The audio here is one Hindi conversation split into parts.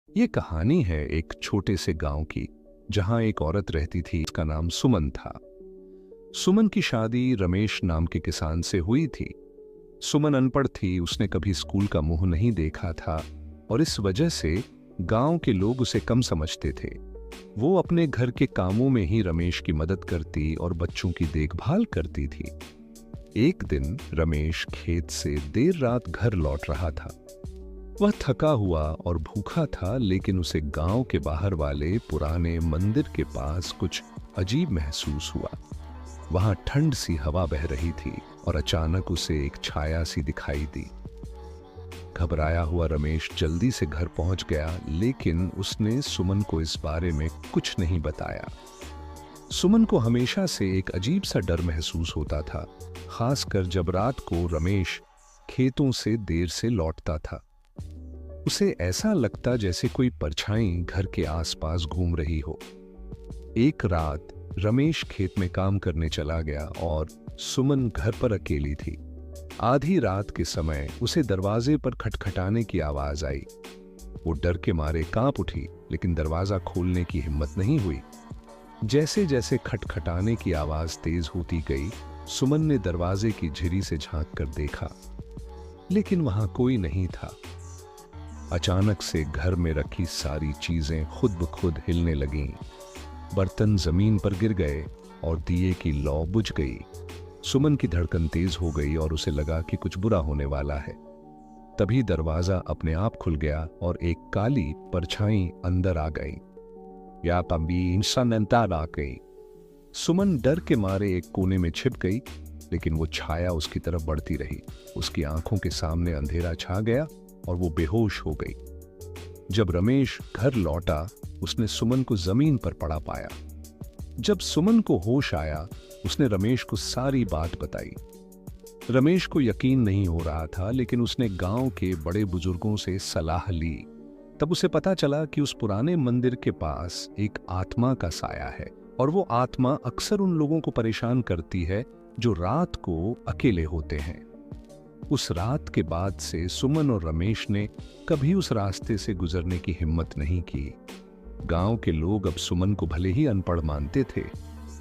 ये कहानी है एक छोटे से गांव की, जहां एक औरत रहती थी। उसका नाम सुमन था। सुमन की शादी रमेश नाम के किसान से हुई थी। सुमन अनपढ़ थी, उसने कभी स्कूल का मुंह नहीं देखा था और इस वजह से गांव के लोग उसे कम समझते थे। वो अपने घर के कामों में ही रमेश की मदद करती और बच्चों की देखभाल करती थी। एक दिन रमेश खेत से देर रात घर लौट रहा था। वह थका हुआ और भूखा था, लेकिन उसे गांव के बाहर वाले पुराने मंदिर के पास कुछ अजीब महसूस हुआ। वहां ठंड सी हवा बह रही थी और अचानक उसे एक छाया सी दिखाई दी। घबराया हुआ रमेश जल्दी से घर पहुंच गया, लेकिन उसने सुमन को इस बारे में कुछ नहीं बताया। सुमन को हमेशा से एक अजीब सा डर महसूस होता था, खासकर जब रात को रमेश खेतों से देर से लौटता था। उसे ऐसा लगता जैसे कोई परछाई घर के आसपास घूम रही हो। एक रात रमेश खेत में काम करने चला गया और सुमन घर पर अकेली थी। आधी रात के समय उसे दरवाजे पर खटखटाने की आवाज आई। वो डर के मारे कांप उठी, लेकिन दरवाजा खोलने की हिम्मत नहीं हुई। जैसे जैसे खटखटाने की आवाज तेज होती गई, सुमन ने दरवाजे की झिरी से झांक कर देखा, लेकिन वहां कोई नहीं था। अचानक से घर में रखी सारी चीजें खुद ब खुद हिलने लगीं। बर्तन जमीन पर गिर गए और दिए की लौ बुझ गई। सुमन की धड़कन तेज हो गई और उसे लगा कि कुछ बुरा होने वाला है। तभी दरवाजा अपने आप खुल गया और एक काली परछाई अंदर आ गई। या तभी इंसान अंदर आ गई। सुमन डर के मारे एक कोने में छिप गई, लेकिन वो छाया उसकी तरफ बढ़ती रही। उसकी आंखों के सामने अंधेरा छा गया और वो बेहोश हो गई। जब रमेश घर लौटा, उसने सुमन को जमीन पर पड़ा पाया। जब सुमन को होश आया, उसने रमेश को सारी बात बताई। रमेश को यकीन नहीं हो रहा था, लेकिन उसने गांव के बड़े बुजुर्गों से सलाह ली। तब उसे पता चला कि उस पुराने मंदिर के पास एक आत्मा का साया है और वो आत्मा अक्सर उन लोगों को परेशान करती है जो रात को अकेले होते हैं। उस रात के बाद से सुमन और रमेश ने कभी उस रास्ते से गुजरने की हिम्मत नहीं की। गांव के लोग अब सुमन को भले ही अनपढ़ मानते थे,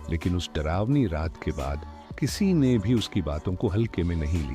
लेकिन उस डरावनी रात के बाद किसी ने भी उसकी बातों को हल्के में नहीं लिया।